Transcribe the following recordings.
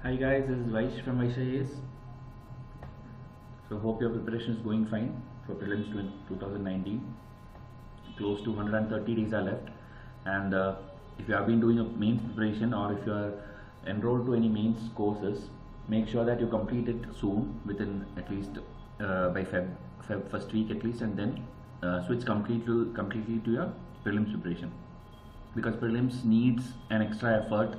Hi guys, this is Vysh from Vysh IAS. So hope your preparation is going fine for prelims 2019. Close to 130 days are left, and if you have been doing a mains preparation or if you are enrolled to any mains courses, make sure that you complete it soon, within at least by Feb first week at least, and then switch completely to your prelims preparation, because prelims needs an extra effort.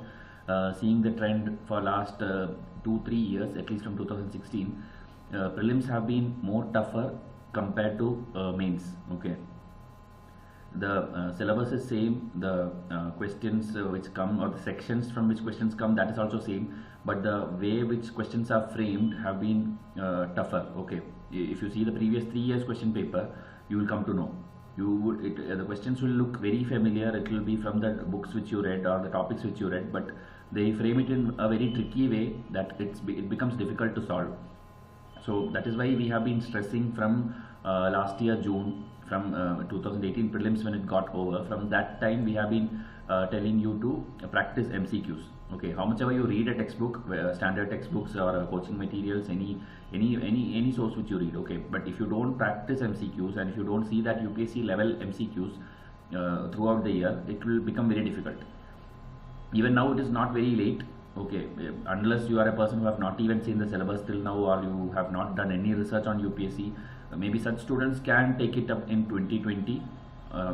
Seeing the trend for last 2-3 years, at least from 2016, prelims have been more tougher compared to mains. Okay, the syllabus is same, the questions which come, or the sections from which questions come, that is also same, but the way which questions are framed have been tougher. Okay, if you see the previous 3 years question paper, you will come to know. The questions will look very familiar. It will be from the books which you read or the topics which you read, but they frame it in a very tricky way that it becomes difficult to solve. So that is why we have been stressing from last year June, from 2018 prelims when it got over. From that time we have been telling you to practice MCQs. Okay, how much ever you read a textbook, standard textbooks or coaching materials, any source which you read, okay, but if you don't practice MCQs and if you don't see that UPSC level MCQs throughout the year, it will become very difficult. Even now it is not very late, okay, unless you are a person who have not even seen the syllabus till now, or you have not done any research on UPSC. Maybe such students can take it up in 2020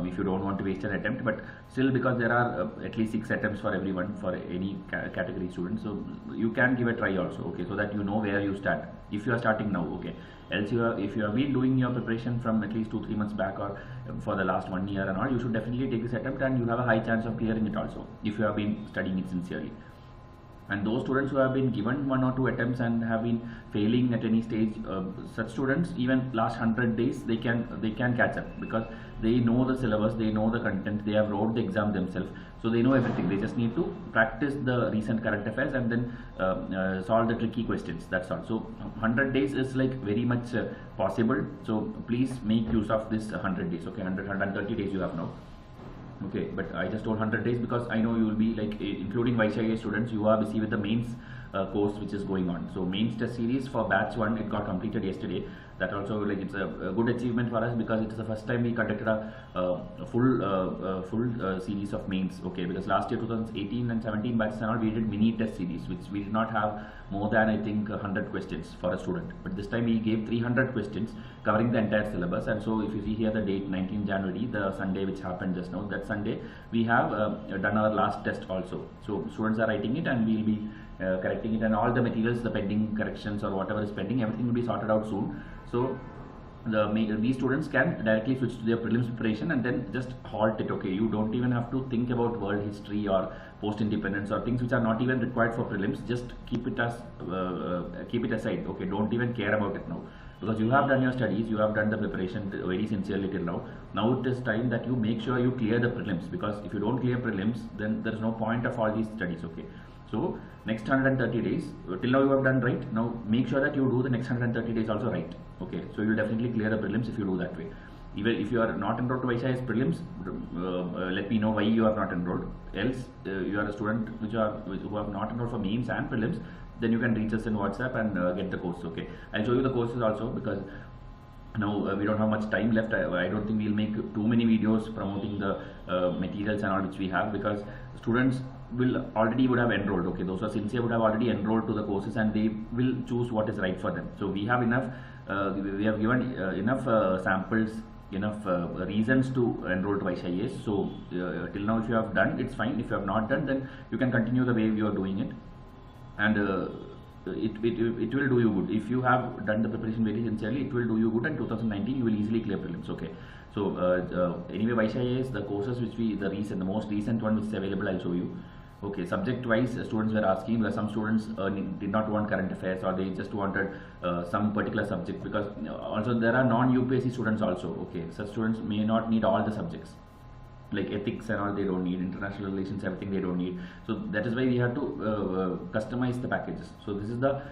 if you don't want to waste an attempt, but still, because there are at least 6 attempts for everyone, for any category student, so you can give a try also, okay, so that you know where you start if you are starting now. Okay, else if you have been doing your preparation from at least 2-3 months back, or for the last 1 year and all, you should definitely take this attempt, and you have a high chance of clearing it also if you have been studying it sincerely. And those students who have been given 1 or 2 attempts and have been failing at any stage, such students, even last 100 days, they can catch up, because they know the syllabus, they know the content, they have wrote the exam themselves, so they know everything. They just need to practice the recent current affairs and then solve the tricky questions. That's all. So 100 days is like very much possible. So please make use of this 100 days. Okay, 130 days you have now. Okay, but I just told 100 days because I know you will be like, including Vysh IAS students, you are busy with the mains course which is going on. So mains test series for batch 1, it got completed yesterday. That also, like, it's a good achievement for us, because it's the first time we conducted a full series of mains. Okay, because last year 2018 and 17 batches and all, we did mini test series, which we did not have more than, I think, 100 questions for a student. But this time we gave 300 questions covering the entire syllabus. And so if you see here the date, 19 January, the Sunday which happened just now, that Sunday we have done our last test also. So students are writing it and we will be correcting it, and all the materials, the pending corrections or whatever is pending, everything will be sorted out soon. So these students can directly switch to their prelims preparation and then just halt it. Okay, you don't even have to think about world history or post-independence or things which are not even required for prelims. Just keep it aside. Okay, don't even care about it now, because you have done your studies, you have done the preparation very sincerely till now. Now it is time that you make sure you clear the prelims, because if you don't clear prelims, then there is no point of all these studies. Okay, so next 130 days, till now you have done right. Now make sure that you do the next 130 days also right. Okay, so you will definitely clear the prelims if you do that way. Even if you are not enrolled to Vysh IAS prelims, let me know why you are not enrolled. Else, you are a student who have not enrolled for mains and prelims, then you can reach us in WhatsApp and get the course. Okay, I'll show you the courses also, because now we don't have much time left. I don't think we'll make too many videos promoting the materials and all which we have, because students would have enrolled. Okay, those who are sincere would have already enrolled to the courses, and they will choose what is right for them. So we have enough, we have given enough samples, enough reasons to enroll to Vysh IAS. So till now, if you have done, it's fine. If you have not done, then you can continue the way you are doing it, and it will do you good. If you have done the preparation very sincerely, it will do you good, and 2019 you will easily clear prelims. Okay, so anyway, Vysh IAS, the courses which the most recent one which is available, I'll show you. Okay, subject wise, students were asking, because some students did not want current affairs, or they just wanted some particular subject, because also there are non-UPSC students also. Okay, such students may not need all the subjects. like ethics and all they don't need, international relations, everything they don't need. So that is why we have to customize the packages. So this is the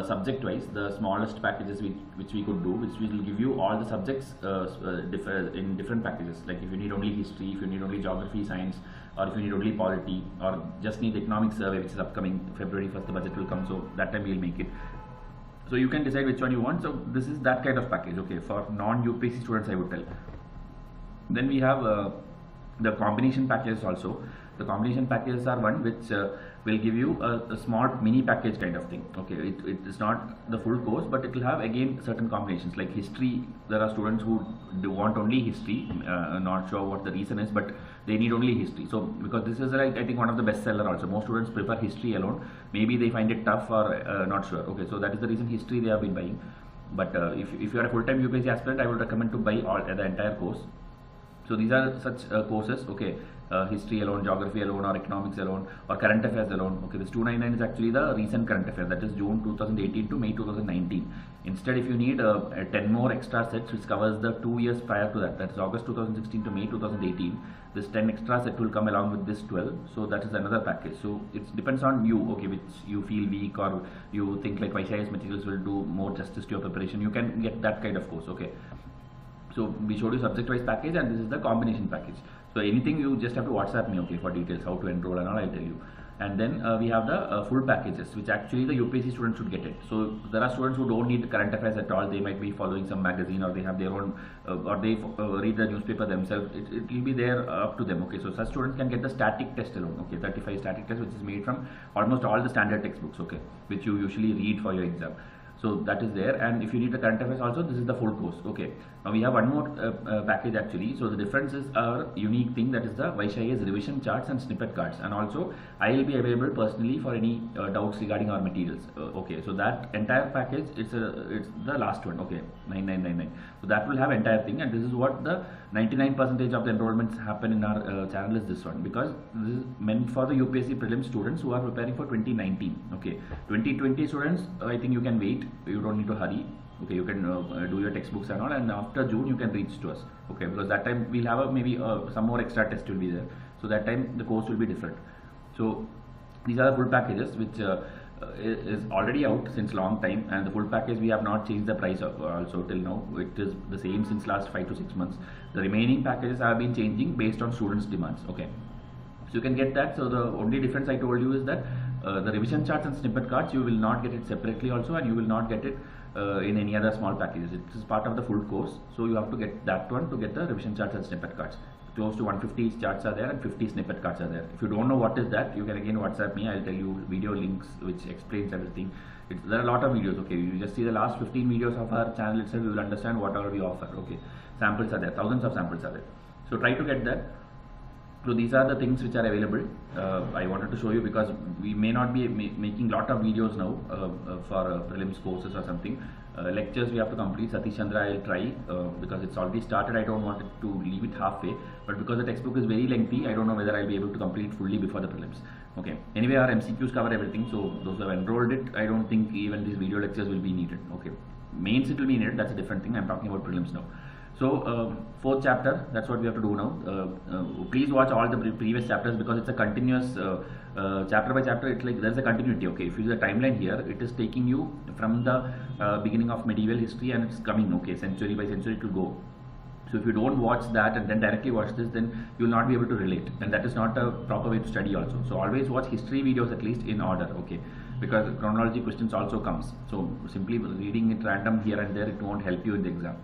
subject wise, the smallest packages which we could do, which will give you all the subjects in different packages. Like if you need only history, if you need only geography, science, or if you need only polity, or just need economic survey, which is upcoming February 1st, the budget will come, so that time we will make it. So you can decide which one you want. So this is that kind of package, okay, for non-UPSC students I would tell. Then we have the combination packages also. The combination packages are one which will give you a small mini package kind of thing. Okay, it is not the full course, but it will have again certain combinations. Like history, there are students who want only history, not sure what the reason is, but they need only history. So because this is like, I think one of the best seller also. Most students prefer history alone. Maybe they find it tough or not sure. Okay, so that is the reason history they have been buying. But if you are a full-time UPSC aspirant, I would recommend to buy the entire course. So these are such courses, okay, history alone, geography alone, or economics alone, or current affairs alone. Okay, this 299 is actually the recent current affairs, that is June 2018 to May 2019. Instead, if you need 10 more extra sets which covers the 2 years prior to that, that is August 2016 to May 2018, this 10 extra set will come along with this 12. So that is another package. So it depends on you, okay, which you feel weak or you think like Vysh's materials will do more justice to your preparation. You can get that kind of course, okay. So we showed you subject-wise package, and this is the combination package. So anything you just have to WhatsApp me, okay, for details, how to enroll and all, I'll tell you. And then we have the full packages, which actually the UPSC students should get it. So there are students who don't need the current affairs at all. They might be following some magazine, or they have their own, or they read the newspaper themselves. It will be there up to them. Okay, so such students can get the static test alone. Okay, 35 static test, which is made from almost all the standard textbooks. Okay, which you usually read for your exam. So that is there, and if you need the current affairs also, this is the full course. Okay, now we have one more package actually. So the differences are unique thing, that is the Vysh's revision charts and snippet cards, and also I will be available personally for any doubts regarding our materials. Okay, so that entire package, it's the last one. Okay, 9999. So that will have entire thing, and this is what the 99% of the enrollments happen in our channel is this one, because this is meant for the UPSC prelims students who are preparing for 2019. Okay, 2020 students, I think you can wait. You don't need to hurry. Okay, you can do your textbooks and all, and after June you can reach to us. Okay, because that time we'll have maybe some more extra tests will be there. So that time the course will be different. So these are the full packages which is already out since long time, and the full package we have not changed the price also till now. It is the same since last 5 to 6 months. The remaining packages have been changing based on students' demands. Okay, so you can get that. So the only difference I told you is that the revision charts and snippet cards, you will not get it separately also, and you will not get it in any other small packages. It is part of the full course, so you have to get that one to get the revision charts and snippet cards. Close to 150 charts are there and 50 snippet cards are there. If you don't know what is that, you can again WhatsApp me. I'll tell you video links which explains everything. There are a lot of videos. Okay, you just see the last 15 videos of our channel itself, you will understand what all we offer. Okay, samples are there, thousands of samples are there. So try to get that. So these are the things which are available. I wanted to show you because we may not be making lot of videos now for prelims courses or something. Lectures we have to complete. Satish Chandra I'll try because it's already started. I don't want it to leave it halfway, but because the textbook is very lengthy, I don't know whether I'll be able to complete fully before the prelims. Okay. Anyway, our MCQs cover everything, so those who have enrolled it, I don't think even these video lectures will be needed. Okay. Mains it will be needed. That's a different thing. I'm talking about prelims now. So fourth chapter, that's what we have to do now. Please watch all the previous chapters because it's a continuous chapter by chapter. It's like there's a continuity. Okay, if you see the timeline here, it is taking you from the beginning of medieval history and it's coming. Okay, century by century it will go. So if you don't watch that and then directly watch this, then you will not be able to relate, and that is not a proper way to study also. So always watch history videos at least in order. Okay, because chronology questions also comes. So simply reading it random here and there, it won't help you in the exam.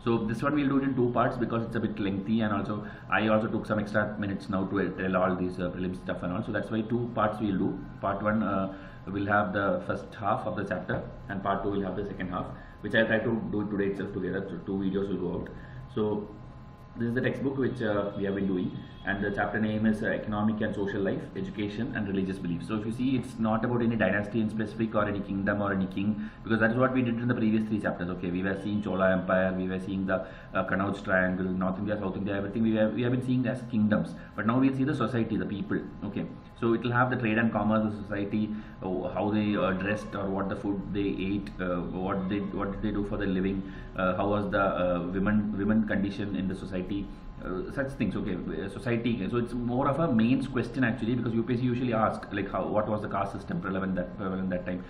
So this one we'll do it in 2 parts because it's a bit lengthy, and also I also took some extra minutes now to tell all these prelim stuff and all. So that's why 2 parts we'll do. Part 1 will have the first half of the chapter, and part 2 will have the second half, which I'll try to do today itself together. So 2 videos will go out. So this is the textbook which we have been doing, and the chapter name is Economic and Social Life, Education and Religious Beliefs. So if you see, it's not about any dynasty in specific or any kingdom or any king, because that is what we did in the previous 3 chapters. Okay, we were seeing Chola Empire, we were seeing the Kannauj Triangle, North India, South India, everything we have been seeing as kingdoms. But now we'll see the society, the people. Okay, so it will have the trade and commerce, the society, how they dressed or what the food they ate, what did they do for their living, how was the women condition in the society, such things. Okay, society. So it's more of a mains question actually, because UPSC usually ask like what was the caste system prevalent that time.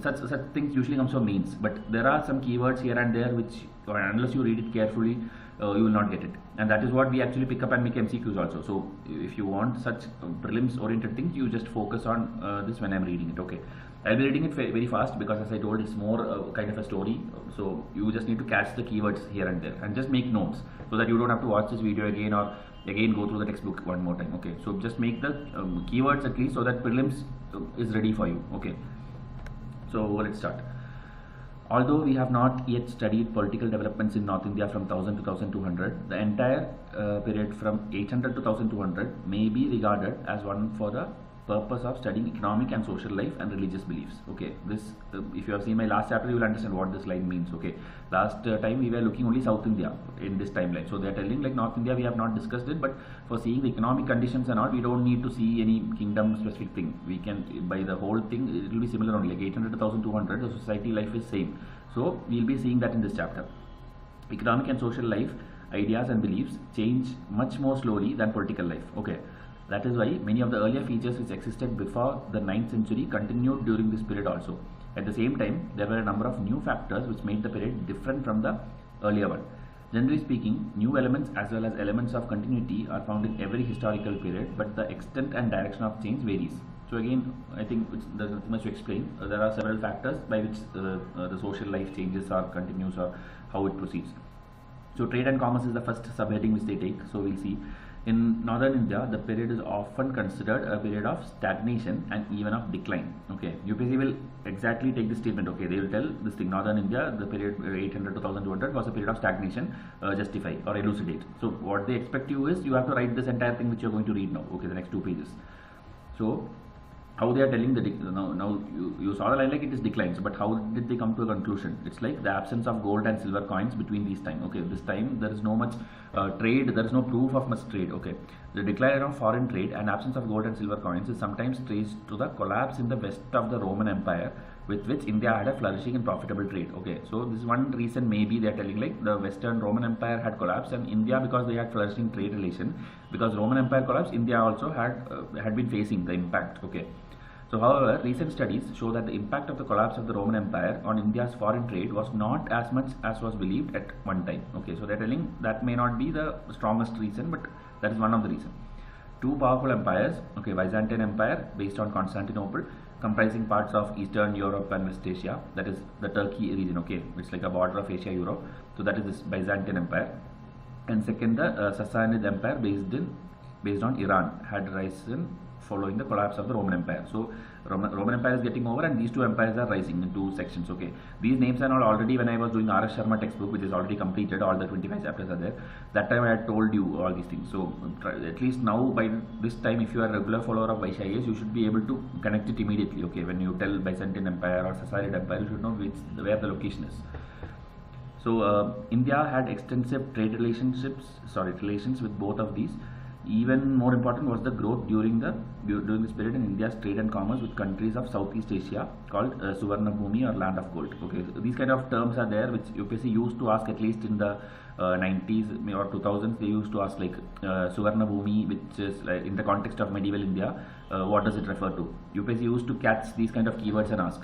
Such things usually comes from mains, but there are some keywords here and there which, unless you read it carefully, you will not get it, and that is what we actually pick up and make MCQs also. So if you want such prelims oriented things, you just focus on this when I'm reading it. Okay, I'll be reading it very fast because, as I told, it's more kind of a story. So you just need to catch the keywords here and there and just make notes, so that you don't have to watch this video again or again go through the textbook one more time. Okay, so just make the keywords at least, so that prelims is ready for you. Okay, so let's start. Although we have not yet studied political developments in North India from 1000 to 1200, the entire period from 800 to 1200 may be regarded as one for the purpose of studying economic and social life and religious beliefs. Okay, this if you have seen my last chapter, you will understand what this line means. Okay, last time we were looking only South India in this timeline, so they are telling like North India we have not discussed it, but for seeing the economic conditions and all, we don't need to see any kingdom specific thing. We can, by the whole thing, it will be similar only, like 800 to 1200, the society life is same. So we will be seeing that in this chapter. Economic and social life, ideas and beliefs change much more slowly than political life. Okay, that is why many of the earlier features which existed before the 9th century continued during this period also. At the same time, there were a number of new factors which made the period different from the earlier one. Generally speaking, new elements as well as elements of continuity are found in every historical period, but the extent and direction of change varies. So again, I think there's nothing much to explain. There are several factors by which the social life changes or continues, or how it proceeds. So trade and commerce is the first subheading which they take. So we'll see. In northern India, the period is often considered a period of stagnation and even of decline. Okay, UPSC will exactly take this statement. Okay, they will tell this thing: northern India, the period 800 to 1200 was a period of stagnation, justify or elucidate. So what they expect you is, you have to write this entire thing which you are going to read now. Okay, the next 2 pages. So how they are telling the now you saw the line like it is declines, but how did they come to a conclusion? It's like the absence of gold and silver coins between these time. Okay, this time there is no much trade, there is no proof of much trade. Okay, the decline of foreign trade and absence of gold and silver coins is sometimes traced to the collapse in the west of the Roman Empire, with which India had a flourishing and profitable trade. Okay, so this is one reason. Maybe they are telling like the Western Roman Empire had collapsed, and India, because they had flourishing trade relation, because Roman Empire collapsed, India also had been facing the impact. Okay. So, however, recent studies show that the impact of the collapse of the Roman Empire on India's foreign trade was not as much as was believed at one time. Okay, so they're telling that may not be the strongest reason, but that is one of the reasons. Two powerful empires, okay, Byzantine Empire based on Constantinople, comprising parts of Eastern Europe and West Asia, that is the Turkey region. Okay, it's like a border of Asia, Europe. So that is this Byzantine Empire. And second, the Sassanid Empire based on Iran had risen following the collapse of the Roman Empire. So Roman Empire is getting over, and these two empires are rising in 2 sections. Okay, these names are all already, when I was doing R.S. Sharma textbook, which is already completed, all the 25 chapters are there. That time I had told you all these things. So at least now, by this time, if you are a regular follower of Vysh IAS, you should be able to connect it immediately. Okay, when you tell Byzantine Empire or Sassanid Empire, you should know where the location is. So India had extensive trade relations with both of these. Even more important was the growth during this period in India's trade and commerce with countries of Southeast Asia, called Suvarna Bhumi or land of gold. Okay, so these kind of terms are there which UPSC used to ask, at least in the 90s or 2000s. They used to ask like Suvarna Bhumi, which is like in the context of medieval India, what does it refer to? UPSC used to catch these kind of keywords and ask.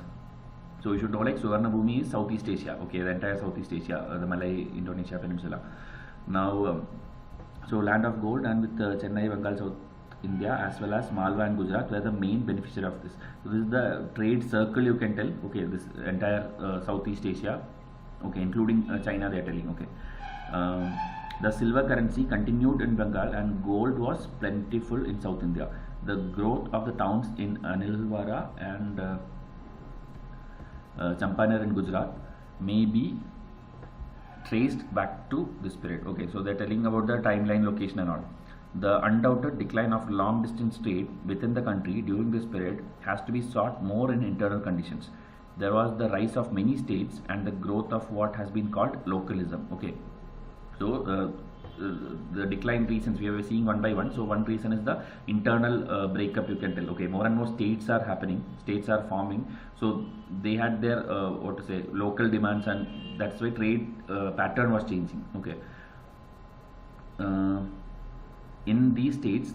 So you should know like Suvarna Bhumi is Southeast Asia. Okay, the entire Southeast Asia, the Malay Indonesia peninsula. Now so land of gold, and with Chennai, Bengal, South India, as well as Malwa and Gujarat were the main beneficiary of this. So this is the trade circle, you can tell. Okay, this entire Southeast Asia, okay, including China, they are telling. Okay, the silver currency continued in Bengal, and gold was plentiful in South India. The growth of the towns in Anilwara and Champaner in Gujarat may be traced back to this period. Okay, so they're telling about the timeline, location and all. The undoubted decline of long distance trade within the country during this period has to be sought more in internal conditions. There was the rise of many states and the growth of what has been called localism. Okay, so the decline reasons we are seeing one by one. So one reason is the internal breakup, you can tell. Okay, more and more states are happening, states are forming, so they had their local demands, and that's why trade pattern was changing. Okay, uh, in these states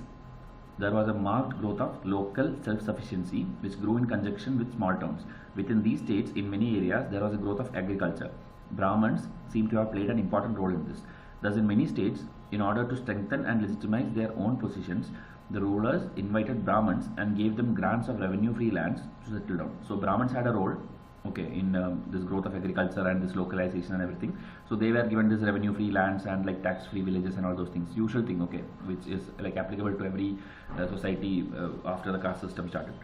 there was a marked growth of local self-sufficiency which grew in conjunction with small towns. Within these states, in many areas, there was a growth of agriculture. Brahmins seem to have played an important role in this. Thus, in many states, in order to strengthen and legitimize their own positions, the rulers invited Brahmins and gave them grants of revenue-free lands to settle down. So, Brahmins had a role, okay, in this growth of agriculture and this localization and everything. So they were given this revenue free lands and like tax free villages and all those things, usual thing, okay, which is like applicable to every society after the caste system started.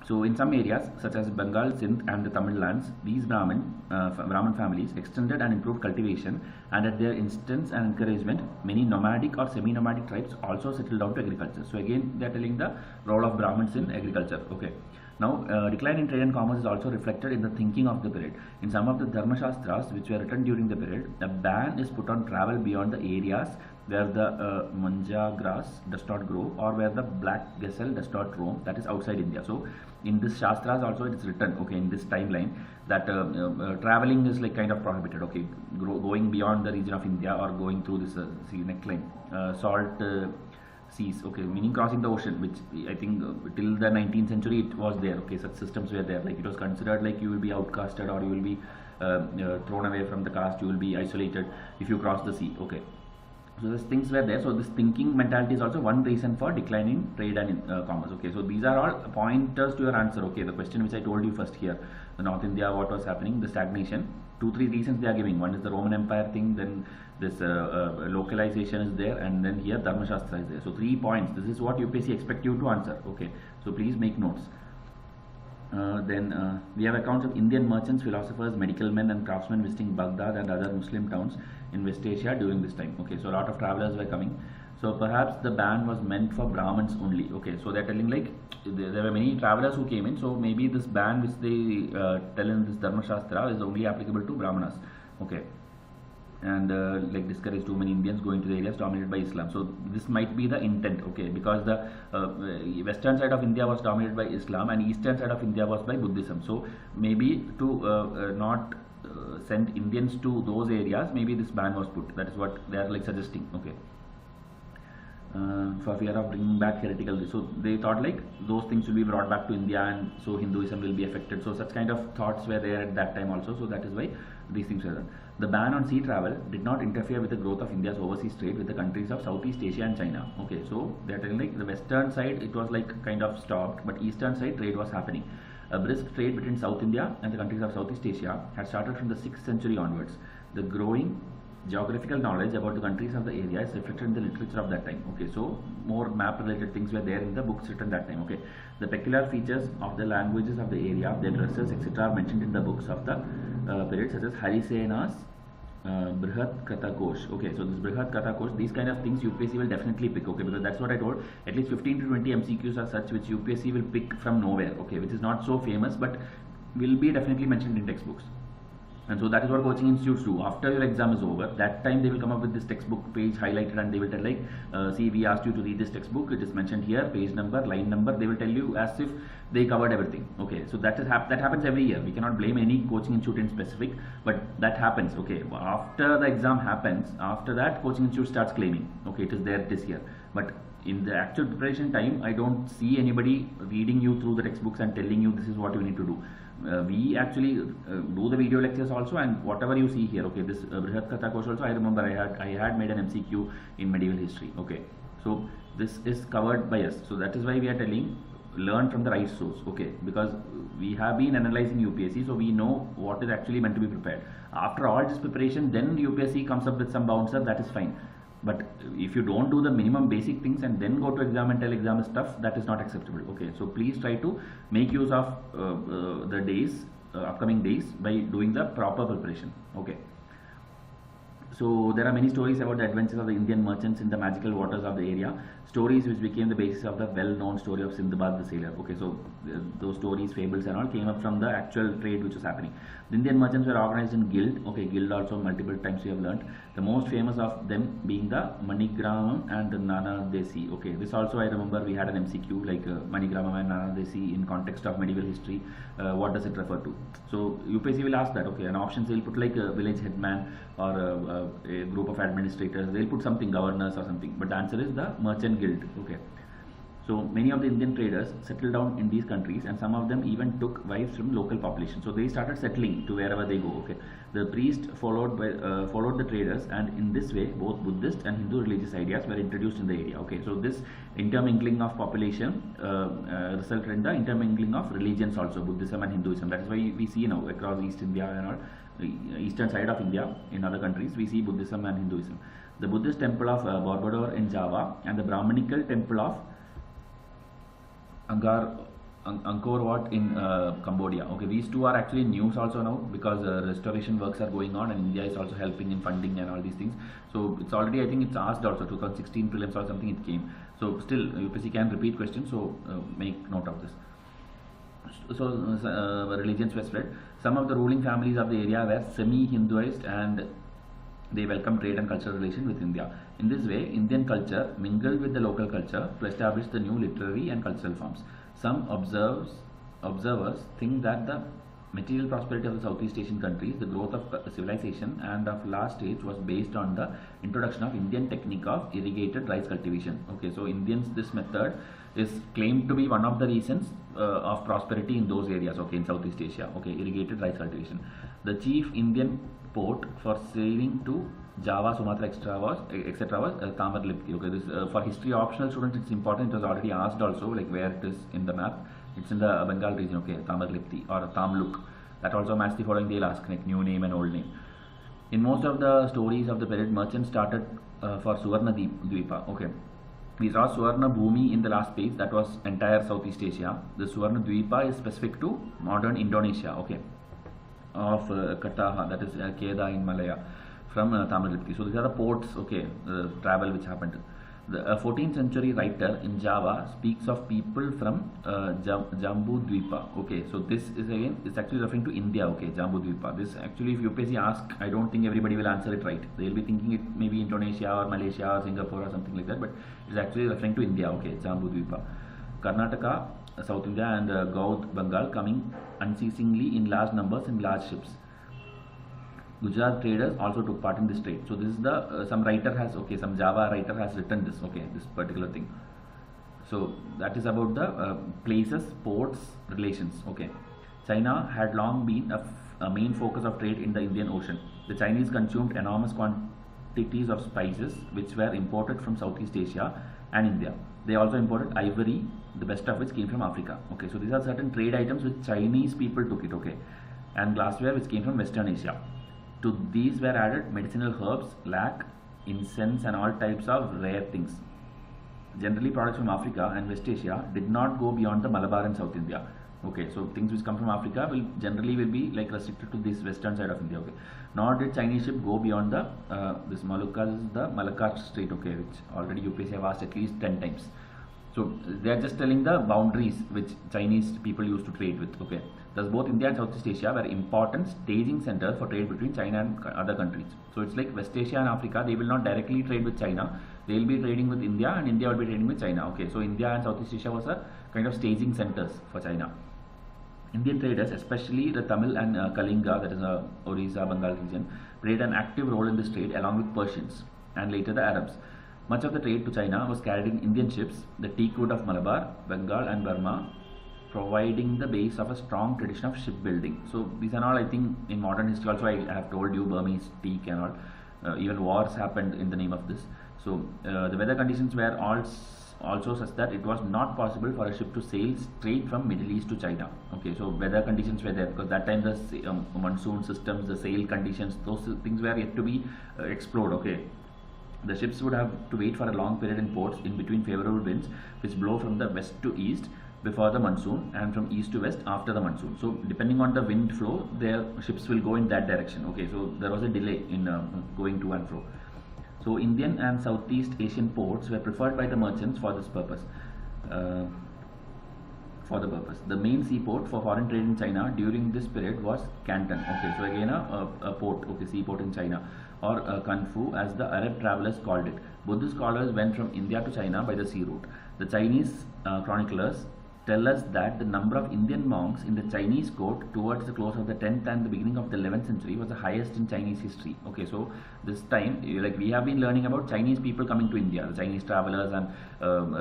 So in some areas such as Bengal, Sindh and the Tamil lands, these Brahmin families extended and improved cultivation, and at their instance and encouragement, many nomadic or semi-nomadic tribes also settled down to agriculture. So again they are telling the role of Brahmins in agriculture, okay. Now, decline in trade and commerce is also reflected in the thinking of the period. In some of the Dharma Shastras which were written during the period, a ban is put on travel beyond the areas where the manja grass does not grow or where the black gazelle does not roam, that is outside India. So, in this Shastras also it is written, okay, in this timeline that traveling is like kind of prohibited, okay, going beyond the region of India or going through this neckline, salt seas, okay, meaning crossing the ocean, which I think till the 19th century it was there, okay, such systems were there, like it was considered like you will be outcasted or you will be thrown away from the caste, you will be isolated if you cross the sea, okay. So these things were there. So this thinking mentality is also one reason for declining trade and commerce, okay. So these are all pointers to your answer, okay. The question which I told you first here, the North India, what was happening, the stagnation, 2-3 reasons they are giving. One is the Roman Empire thing, then this localization is there, and then here Dharma Shastra is there. So 3 points. This is what UPSC expect you to answer, okay. So please make notes. Then we have accounts of Indian merchants, philosophers, medical men and craftsmen visiting Baghdad and other Muslim towns in West Asia during this time, okay. So a lot of travelers were coming. So perhaps the ban was meant for Brahmins only, okay. So they are telling like there were many travelers who came in, so maybe this ban which they tell in this Dharma Shastra is only applicable to Brahmanas, okay. And like discourage too many Indians going to the areas dominated by Islam. So this might be the intent, okay, because the western side of India was dominated by Islam and eastern side of India was by Buddhism. So maybe to not send Indians to those areas, maybe this ban was put. That is what they are like suggesting, okay. For fear of bringing back heretical, so they thought like those things will be brought back to India and so Hinduism will be affected. So such kind of thoughts were there at that time also. So that is why these things were done. The ban on sea travel did not interfere with the growth of India's overseas trade with the countries of Southeast Asia and China. Okay, so they are telling like the western side it was like kind of stopped, but eastern side trade was happening. A brisk trade between South India and the countries of Southeast Asia had started from the 6th century onwards. The growing geographical knowledge about the countries of the area is reflected in the literature of that time. Okay, so more map related things were there in the books written that time. Okay, the peculiar features of the languages of the area, their dresses, etc. are mentioned in the books of the period, such as Harisena's Brihat Katha Kosh. Okay, so this Brihat Katha Kosh, these kind of things UPSC will definitely pick. Okay, because that's what I told. At least 15 to 20 MCQs are such which UPSC will pick from nowhere. Okay, which is not so famous but will be definitely mentioned in textbooks. And so that is what coaching institutes do. After your exam is over, that time they will come up with this textbook page highlighted and they will tell like, see, we asked you to read this textbook, it is mentioned here, page number, line number, they will tell you as if they covered everything. Okay, so that happens every year. We cannot blame any coaching institute in specific, but that happens. Okay, after the exam happens, after that coaching institute starts claiming, okay, it is there this year. But in the actual preparation time, I don't see anybody reading you through the textbooks and telling you this is what you need to do. We actually do the video lectures also, and whatever you see here, okay, this Brihat Katha Kosh also, I remember I had made an MCQ in medieval history. Okay, so this is covered by us. So that is why we are telling learn from the right source. Okay, because we have been analyzing UPSC, so we know what is actually meant to be prepared. After all this preparation, then UPSC comes up with some bouncer, that is fine. But if you don't do the minimum basic things and then go to exam and tell exam stuff, that is not acceptable. Okay, so please try to make use of the days, upcoming days, by doing the proper preparation. Okay. So there are many stories about the adventures of the Indian merchants in the magical waters of the area, stories which became the basis of the well-known story of Sindbad the sailor. Okay, so those stories, fables and all came up from the actual trade which was happening. The Indian merchants were organized in guild. Okay, guild also multiple times we have learnt. The most famous of them being the Manigramam and the Nana Desi. Okay, this also I remember we had an MCQ like Manigramam and Nana Desi in context of medieval history. What does it refer to? So UPSC will ask that. Okay, and options will put like a village headman or a group of administrators. They'll put something, governors or something, but the answer is the merchant guild. Okay. So many of the Indian traders settled down in these countries, and some of them even took wives from local population. So they started settling to wherever they go. Okay, the priest followed the traders, and in this way, both Buddhist and Hindu religious ideas were introduced in the area. Okay, so this intermingling of population resulted in the intermingling of religions also, Buddhism and Hinduism. That is why we see now across East India and all, eastern side of India, in other countries, we see Buddhism and Hinduism. The Buddhist temple of Borobudur in Java and the Brahmanical temple of Angkor Wat in Cambodia. Okay, these two are actually news also now, because restoration works are going on, and India is also helping in funding and all these things. So it's already, I think it's asked also, 2016 prelims or something it came. So still UPSC can repeat questions, so make note of this. So religions were spread. Some of the ruling families of the area were semi-Hinduized, and they welcomed trade and cultural relation with India. In this way, Indian culture mingled with the local culture to establish the new literary and cultural forms. Some observers think that the material prosperity of the Southeast Asian countries, the growth of civilization and of last age, was based on the introduction of Indian technique of irrigated rice cultivation. Okay, so Indians, this method is claimed to be one of the reasons of prosperity in those areas. Okay, in Southeast Asia. Okay, irrigated rice cultivation. The chief Indian port for sailing to Java, Sumatra, etc. was Tamarlipki. Okay, this for history optional students it's important. It was already asked also, like where it is in the map. It's in the Bengal region. Okay, Tamarlipki or Tamluk. That also match the following. They'll ask like new name and old name. In most of the stories of the period, merchants started for Suvarna Dvipa. Okay, we saw Suvarna Bhumi in the last page. That was entire Southeast Asia. The Suvarna Dvipa is specific to modern Indonesia. Okay, of Kataha, that is Kedah in Malaya, from Tamarlipki. So these are the ports, okay, travel which happened. The 14th century writer in Java speaks of people from Jambu Dvipa. Okay, so this is again, it's actually referring to India. Okay, Jambu Dvipa. This actually, if UPSC ask, I don't think everybody will answer it right. They'll be thinking it maybe Indonesia or Malaysia or Singapore or something like that, but it's actually referring to India. Okay, Jambu Dvipa. Karnataka, South India, and Gaud, Bengal coming unceasingly in large numbers in large ships. Gujarat traders also took part in this trade. So this is the some writer has, okay, some Java writer has written this, okay, this particular thing. So that is about the places, ports, relations. Okay, China had long been a main focus of trade in the Indian Ocean. The Chinese consumed enormous quantities of spices which were imported from Southeast Asia and India. They also imported ivory, the best of which came from Africa. Okay, so these are certain trade items which Chinese people took it. Okay, and glassware which came from Western Asia. To these were added medicinal herbs, lac, incense, and all types of rare things. Generally, products from Africa and West Asia did not go beyond the Malabar and South India. Okay, so things which come from Africa will generally be like restricted to this western side of India. Okay, nor did Chinese ship go beyond the this Moluccas, the Malacca Strait. Okay, which already UPSC have asked at least 10 times. So they are just telling the boundaries which Chinese people used to trade with. Okay, thus both India and Southeast Asia were important staging centers for trade between China and other countries. So it's like West Asia and Africa, they will not directly trade with China. They will be trading with India, and India will be trading with China. Okay, so India and Southeast Asia was a kind of staging centers for China. Indian traders, especially the Tamil and Kalinga, that is Orissa, Bengal region, played an active role in this trade along with Persians and later the Arabs. Much of the trade to China was carried in Indian ships, the teak wood of Malabar, Bengal and Burma, providing the base of a strong tradition of shipbuilding. So these are all, I think, in modern history also I have told you, Burmese teak and all, even wars happened in the name of this. So the weather conditions were also such that it was not possible for a ship to sail straight from Middle East to China. Okay, so weather conditions were there because that time the monsoon systems, the sail conditions, those things were yet to be explored. Okay, the ships would have to wait for a long period in ports in between favorable winds which blow from the west to east before the monsoon and from east to west after the monsoon. So depending on the wind flow, their ships will go in that direction. Okay, so there was a delay in going to and fro. So Indian and Southeast Asian ports were preferred by the merchants for this purpose. The main seaport for foreign trade in China during this period was Canton. Okay, so again a port, okay, seaport in China, or Kanfu as the Arab travelers called it. Buddhist scholars went from India to China by the sea route. The Chinese chroniclers tell us that the number of Indian monks in the Chinese court towards the close of the 10th and the beginning of the 11th century was the highest in Chinese history. Okay, so this time, like we have been learning about Chinese people coming to India, the Chinese travelers and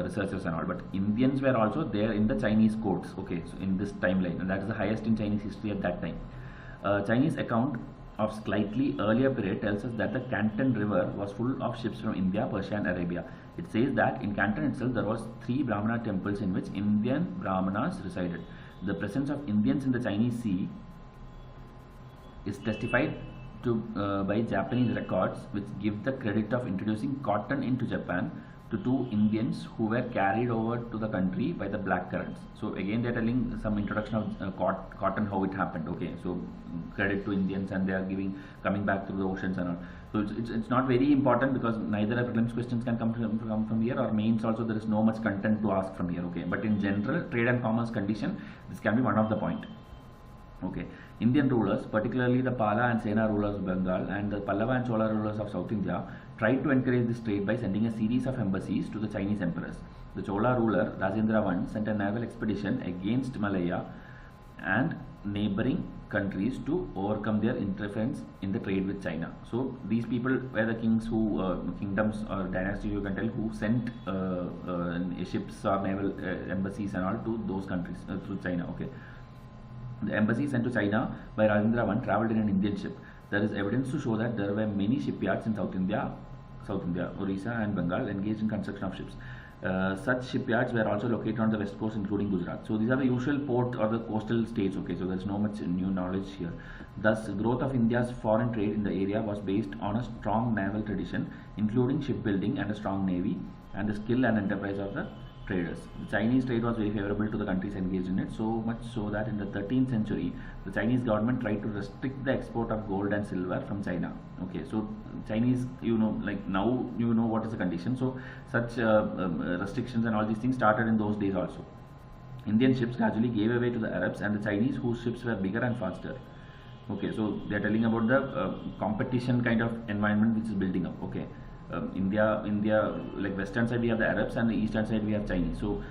researchers and all, but Indians were also there in the Chinese courts. Okay, so in this timeline, and that is the highest in Chinese history at that time. Chinese account of slightly earlier period tells us that the Canton River was full of ships from India, Persia and Arabia. It says that in Canton itself there was 3 Brahmana temples in which Indian Brahmanas resided. The presence of Indians in the Chinese Sea is testified to by Japanese records, which give the credit of introducing cotton into Japan to 2 Indians who were carried over to the country by the black currents. So again they are telling some introduction of cotton, how it happened. Okay, so credit to Indians, and they are coming back through the oceans and all. So it's not very important, because neither a prelims questions can come from here, or mains also there is no much content to ask from here. Okay, but in general trade and commerce condition, this can be one of the point. Okay, Indian rulers, particularly the Pala and Sena rulers of Bengal and the Pallava and Chola rulers of South India, tried to encourage this trade by sending a series of embassies to the Chinese emperors. The Chola ruler Rajendra I sent a naval expedition against Malaya and neighboring countries to overcome their interference in the trade with China. So these people were the kings who, kingdoms or dynasties you can tell, who sent ships or naval embassies and all to those countries through China. Okay. The embassy sent to China by Rajendra I travelled in an Indian ship. There is evidence to show that there were many shipyards in South India, Orissa and Bengal engaged in construction of ships. Such shipyards were also located on the west coast, including Gujarat. So these are the usual port or the coastal states. Okay, so there is no much new knowledge here. Thus, growth of India's foreign trade in the area was based on a strong naval tradition, including shipbuilding and a strong navy, and the skill and enterprise of the traders. The Chinese trade was very favorable to the countries engaged in it, so much so that in the 13th century, the Chinese government tried to restrict the export of gold and silver from China. Okay, so Chinese, like now you know what is the condition. So such restrictions and all these things started in those days also. Indian ships gradually gave away to the Arabs and the Chinese, whose ships were bigger and faster. Okay, so they are telling about the competition kind of environment which is building up. Okay. India, like western side we have the Arabs and the eastern side we have Chinese. So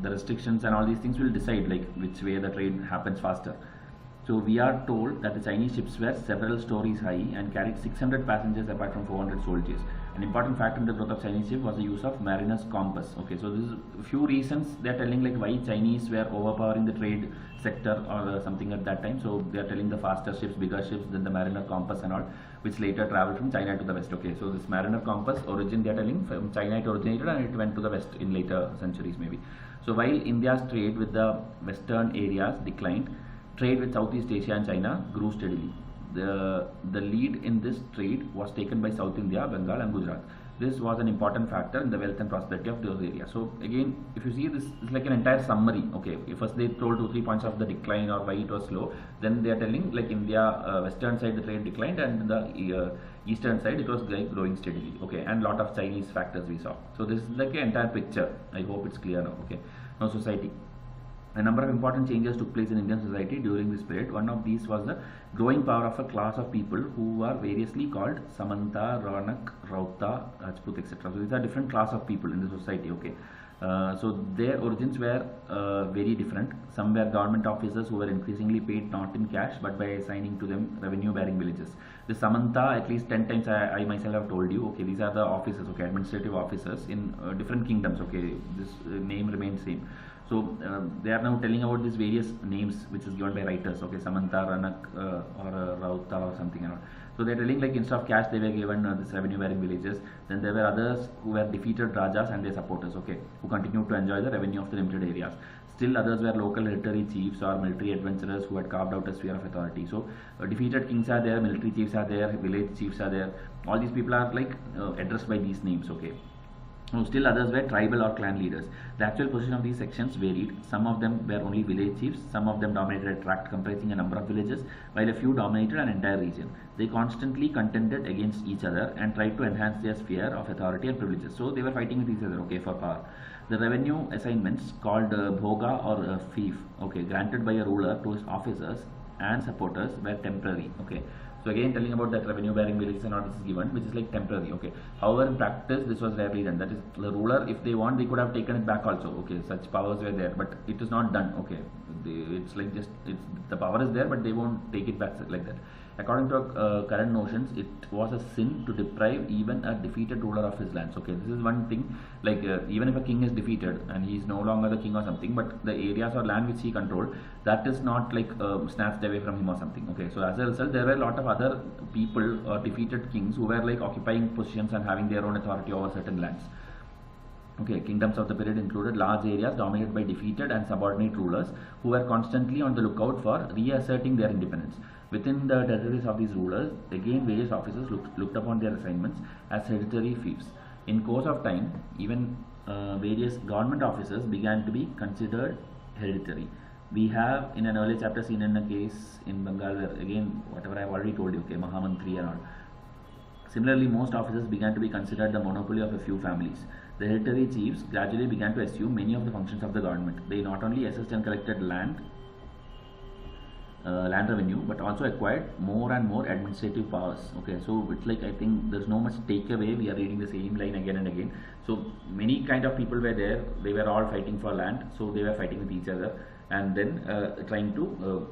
the restrictions and all these things will decide like which way the trade happens faster. So we are told that the Chinese ships were several stories high and carried 600 passengers apart from 400 soldiers. An important factor in the growth of Chinese ship was the use of mariner's compass. Okay, so this is a few reasons they are telling like why Chinese were overpowering the trade sector or something at that time. So they are telling the faster ships, bigger ships, then the mariner compass and all, which later traveled from China to the west. Okay, so this mariner compass origin they are telling from China it originated and it went to the west in later centuries maybe. So while India's trade with the western areas declined, trade with Southeast Asia and China grew steadily. The lead in this trade was taken by South India, Bengal and Gujarat. This was an important factor in the wealth and prosperity of those areas. So again, if you see this is like an entire summary. Okay, first they told 2-3 points of the decline or why it was slow. Then they are telling like India, western side the trade declined and the eastern side it was like growing steadily. Okay, and lot of Chinese factors we saw. So this is like an entire picture. I hope it's clear now. Okay, now society. A number of important changes took place in Indian society during this period. One of these was the growing power of a class of people who are variously called Samanta, Ranak, Rauta, Rajput, etc. So these are different class of people in the society. Okay, so their origins were very different. Some were government officers who were increasingly paid not in cash but by assigning to them revenue-bearing villages. The Samanta, at least 10 times I myself have told you. Okay, these are the officers. Okay, administrative officers in different kingdoms. Okay, this name remains same. So they are now telling about these various names which is given by writers. Okay, Samanta, Ranak or Rauta or something and all. So they are telling like instead of cash they were given this revenue bearing villages. Then there were others who were defeated Rajas and their supporters. Okay, who continued to enjoy the revenue of the limited areas. Still others were local hereditary chiefs or military adventurers who had carved out a sphere of authority. So defeated kings are there, military chiefs are there, village chiefs are there. All these people are like addressed by these names. Okay. Still others were tribal or clan leaders. The actual position of these sections varied. Some of them were only village chiefs, some of them dominated a tract comprising a number of villages, while a few dominated an entire region. They constantly contended against each other and tried to enhance their sphere of authority and privileges. So they were fighting with each other, okay, for power. The revenue assignments called bhoga or fief, okay, granted by a ruler to his officers and supporters were temporary, okay. So again telling about that revenue bearing villages and all this is given, which is like temporary. Okay. However, in practice this was rarely done. That is, the ruler, if they want, they could have taken it back also. Okay, such powers were there, but it is not done. Okay, it's like just the power is there, but they won't take it back like that. According to current notions, it was a sin to deprive even a defeated ruler of his lands. Okay, this is one thing. Like even if a king is defeated and he is no longer the king or something, but the areas or land which he controlled, that is not like snatched away from him or something. Okay, so as a result, there were a lot of other people or defeated kings who were like occupying positions and having their own authority over certain lands. Okay, kingdoms of the period included large areas dominated by defeated and subordinate rulers who were constantly on the lookout for reasserting their independence. Within the territories of these rulers, again various officers looked upon their assignments as hereditary fiefs. In course of time, even various government officers began to be considered hereditary. We have in an earlier chapter seen in a case in Bengal where, again, whatever I have already told you, okay, Mahamantri and all. Similarly, most officers began to be considered the monopoly of a few families. The hereditary chiefs gradually began to assume many of the functions of the government. They not only assessed and collected land revenue, but also acquired more and more administrative powers. Okay, so it's like, I think there's no much takeaway. We are reading the same line again and again. So many kind of people were there. They were all fighting for land, so they were fighting with each other and then trying to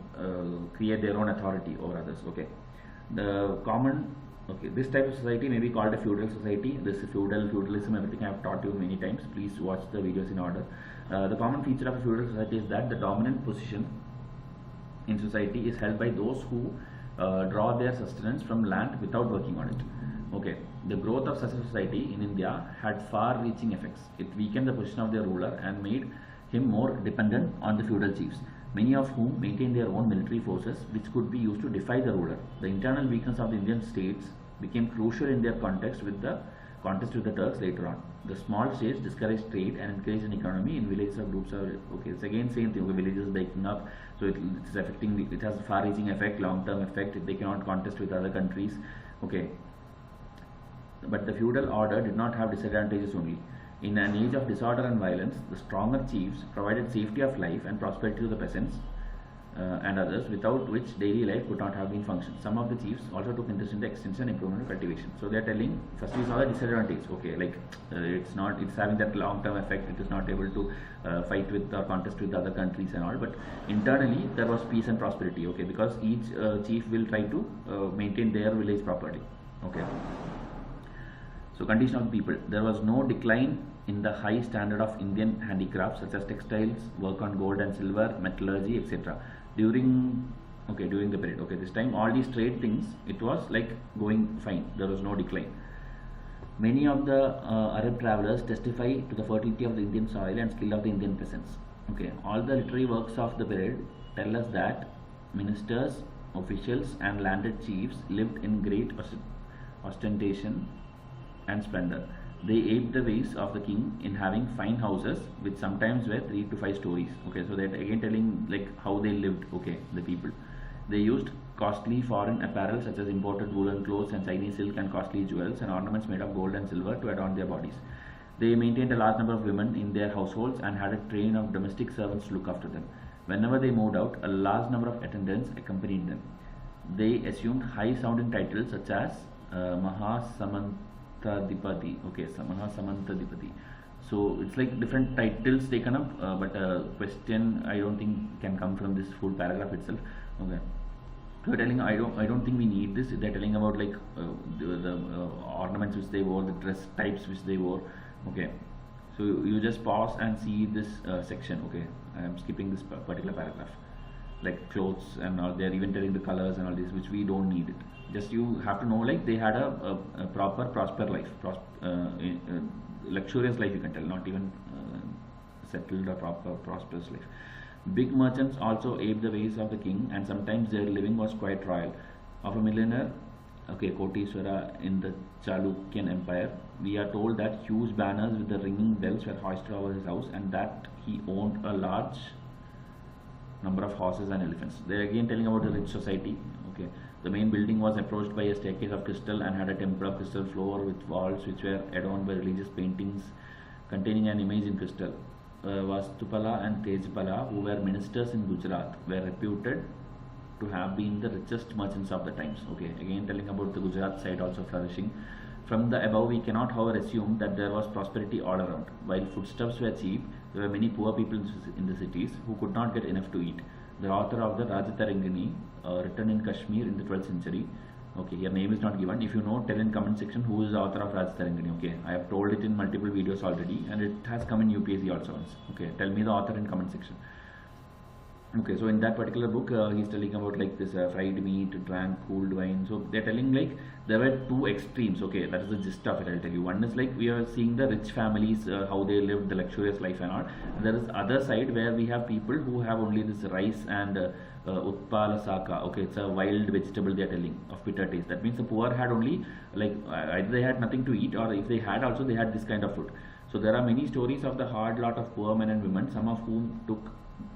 create their own authority over others. Okay, the common, okay, this type of society may be called a feudal society. This feudalism, everything I have taught you many times. Please watch the videos in order. The common feature of a feudal society is that the dominant position in society is held by those who draw their sustenance from land without working on it. Okay, the growth of such a society in India had far-reaching effects. It weakened the position of their ruler and made him more dependent on the feudal chiefs, many of whom maintained their own military forces which could be used to defy the ruler. The internal weakness of the Indian states became crucial in their contest with the Turks later on. The small states discouraged trade and encouraged an economy in villages of groups of, okay, it's again same thing, okay, villages breaking up, so it's affecting, it has far-reaching effect, long-term effect, they cannot contest with other countries. Okay, but the feudal order did not have disadvantages only. In an age of disorder and violence, the stronger chiefs provided safety of life and prosperity to the peasants and others, without which daily life could not have been functioned. Some of the chiefs also took interest in the extension and improvement of cultivation. So they are telling, first we saw the disadvantage. Okay, like it's having that long-term effect. It is not able to fight with or contest with other countries and all. But internally there was peace and prosperity. Okay, because each chief will try to maintain their village properly. Okay. So condition of the people. There was no decline in the high standard of Indian handicrafts such as textiles, work on gold and silver, metallurgy, etc. During the period. Okay, this time all these trade things, it was like going fine. There was no decline. Many of the Arab travelers testify to the fertility of the Indian soil and skill of the Indian peasants. Okay, all the literary works of the period tell us that ministers, officials, and landed chiefs lived in great ostentation and splendor. They aped the ways of the king in having fine houses which sometimes were 3 to 5 stories. Okay, so that again telling like how they lived. Okay, the people, they used costly foreign apparel such as imported woolen clothes and Chinese silk and costly jewels and ornaments made of gold and silver to adorn their bodies. They maintained a large number of women in their households and had a train of domestic servants to look after them. Whenever they moved out, a large number of attendants accompanied them. They assumed high sounding titles such as Mahasamantadipati. Okay, Mahasamantadipati. So it's like different titles taken up, but a question I don't think can come from this full paragraph itself. Okay, they're telling I don't think we need this. They're telling about like the ornaments which they wore, the dress types which they wore. Okay, so you just pause and see this section. Okay, I am skipping this particular paragraph, like clothes and all. They're even telling the colors and all this, which we don't need it. Just you have to know like they had a proper prosper life, luxurious life, you can tell, not even settled or proper prosperous life. Big merchants also aped the ways of the king, and sometimes their living was quite royal. Of a millionaire, okay, Kotiswara in the Chalukyan Empire, we are told that huge banners with the ringing bells were hoisted over his house, and that he owned a large number of horses and elephants. They are again telling about the rich society. Okay, the main building was approached by a staircase of crystal and had a temple of crystal floor with walls which were adorned by religious paintings containing an image in crystal. Vastupala and Tejpala, who were ministers in Gujarat, were reputed to have been the richest merchants of the times. Okay, again telling about the Gujarat side also flourishing. From the above, we cannot, however, assume that there was prosperity all around. While foodstuffs were cheap, there were many poor people in the cities who could not get enough to eat. The author of the Rajatarangini, written in Kashmir in the 12th century. Okay, your name is not given. If you know, tell in comment section who is the author of Rajatarangini. Okay, I have told it in multiple videos already, and it has come in UPSC also. Okay, tell me the author in comment section. Okay, so in that particular book, he's telling about like this fried meat, drank cooled wine. So they're telling like there were two extremes. Okay, that is the gist of it. I'll tell you. One is like we are seeing the rich families, how they lived the luxurious life and all. And there is other side where we have people who have only this rice and utpala saka. Okay, it's a wild vegetable they are telling of bitter taste. That means the poor had only like either they had nothing to eat, or if they had also they had this kind of food. So there are many stories of the hard lot of poor men and women, some of whom took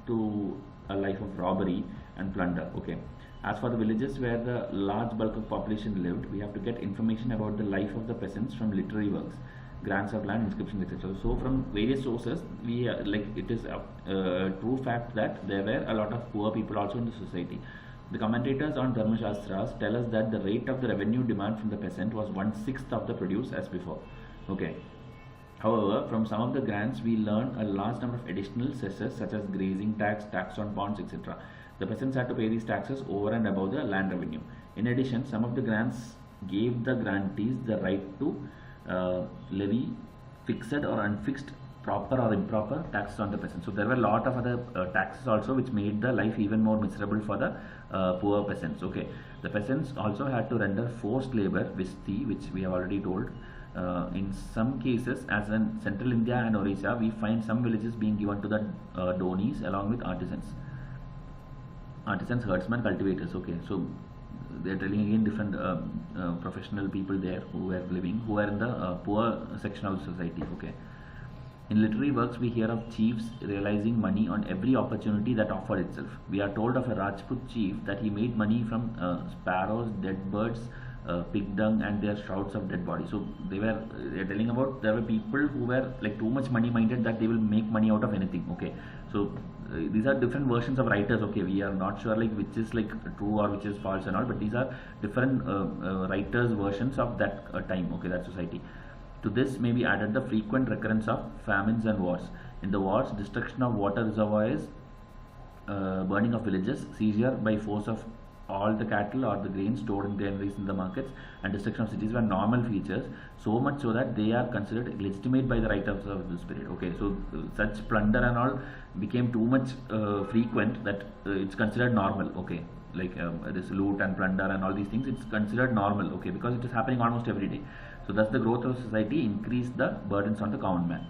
to a life of robbery and plunder. Okay, as for the villages where the large bulk of population lived, we have to get information about the life of the peasants from literary works, grants of land, inscriptions, etc. So from various sources, we like it is a true fact that there were a lot of poor people also in the society. The commentators on Dharma Shastras tell us that the rate of the revenue demand from the peasant was 1/6 of the produce as before. Okay. However, from some of the grants, we learn a large number of additional cesses such as grazing tax, tax on ponds, etc. The peasants had to pay these taxes over and above the land revenue. In addition, some of the grants gave the grantees the right to levy fixed or unfixed, proper or improper taxes on the peasants. So there were a lot of other taxes also which made the life even more miserable for the poor peasants. Okay, the peasants also had to render forced labor, vishti, which we have already told. In some cases, as in Central India and Orissa, we find some villages being given to the donis along with artisans, herdsmen, cultivators. Okay, so they are telling again different professional people there who were living, who were in the poor section of the society. Okay, in literary works, we hear of chiefs realizing money on every opportunity that offered itself. We are told of a Rajput chief that he made money from sparrows, dead birds, pig dung, and their shrouds of dead bodies. So they're telling about there were people who were like too much money minded that they will make money out of anything. Okay, so these are different versions of writers. Okay, we are not sure like which is like true or which is false and all, but these are different writers versions of that time. Okay, that society. To this may be added the frequent recurrence of famines and wars. In the wars, destruction of water reservoirs, burning of villages, seizure by force of all the cattle or the grain stored in granaries in the markets, and destruction of cities were normal features, so much so that they are considered legitimate by the writers of this period. Okay, so such plunder and all became too much frequent that it's considered normal. Okay, like this loot and plunder and all these things, it's considered normal. Okay, because it is happening almost every day. So thus the growth of society increased the burdens on the common man.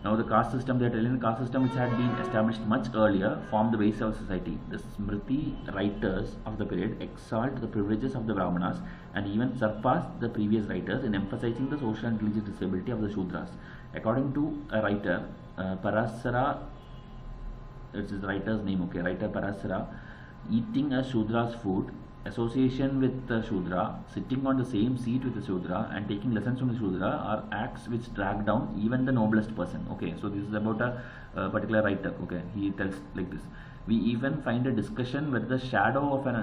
Now the caste system, they are telling the caste system which had been established much earlier formed the basis of society. The Smriti writers of the period exalt the privileges of the Brahmanas and even surpass the previous writers in emphasizing the social and religious disability of the Shudras. According to a writer, Parasara, it's his writer's name, okay, writer Parasara, eating a Shudra's food, association with the Shudra, sitting on the same seat with the Shudra, and taking lessons from the Shudra are acts which drag down even the noblest person. Okay, so this is about a particular writer. Okay, he tells like this. We even find a discussion whether the shadow of an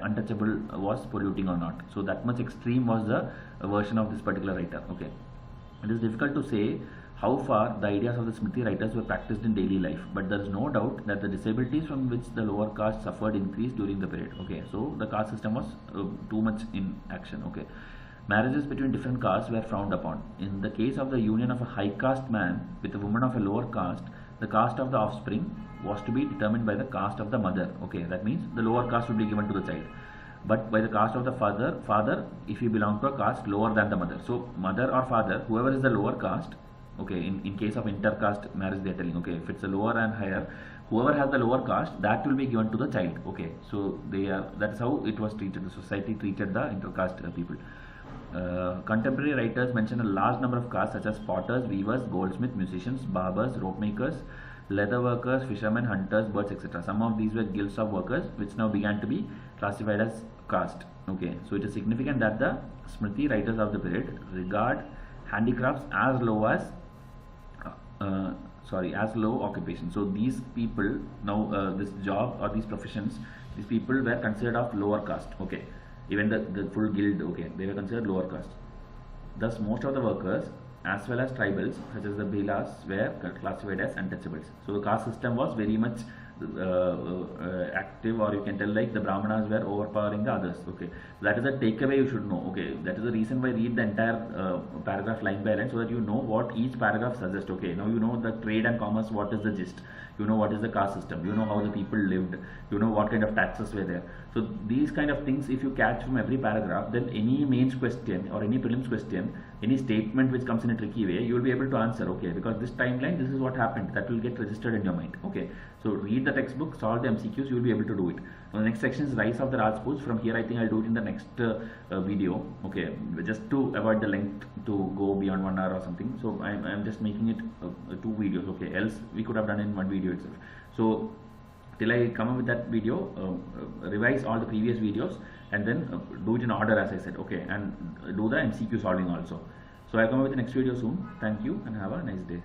untouchable was polluting or not. So that much extreme was the version of this particular writer. Okay, it is difficult to say how far the ideas of the Smriti writers were practiced in daily life, but there is no doubt that the disabilities from which the lower caste suffered increased during the period. Okay, so the caste system was too much in action. Okay, marriages between different castes were frowned upon. In the case of the union of a high caste man with a woman of a lower caste, the caste of the offspring was to be determined by the caste of the mother. Okay, that means the lower caste would be given to the child, but by the caste of the father if he belonged to a caste lower than the mother. So mother or father, whoever is the lower caste. Okay, in case of intercaste marriage they are telling, okay, if it's a lower and higher, whoever has the lower caste, that will be given to the child. Okay, so that's how it was treated. The society treated the intercaste people. Contemporary writers mention a large number of castes such as potters, weavers, goldsmiths, musicians, barbers, rope makers, leather workers, fishermen, hunters, birds, etc. Some of these were guilds of workers which now began to be classified as caste. Okay, so it is significant that the Smriti writers of the period regard handicrafts as low as low occupation. So these people now this job or these professions these people were considered of lower caste. Okay, even the full guild, okay, they were considered lower caste. Thus, most of the workers as well as tribals such as the Bhilas were classified as untouchables. So the caste system was very much active, or you can tell like the Brahmanas were overpowering the others. Okay, that is a takeaway you should know. Okay, that is the reason why I read the entire paragraph line by line, so that you know what each paragraph suggests. Okay, now you know the trade and commerce, what is the gist, you know what is the caste system, you know how the people lived, you know what kind of taxes were there. So these kind of things if you catch from every paragraph, then any mains question or any prelims question, any statement which comes in a tricky way, you will be able to answer. Okay, because this timeline, this is what happened, that will get registered in your mind. Okay, so read the textbook, solve the MCQs, you will be able to do it. Now the next section is rise of the Rajputs. From here I think I'll do it in the next video. Okay, just to avoid the length to go beyond 1 hour or something, so I'm just making it 2 videos. Okay, else we could have done in 1 video itself. So till I come up with that video, revise all the previous videos and then do it in order as I said. Okay, and do the MCQ solving also. So I come up with the next video soon. Thank you and have a nice day.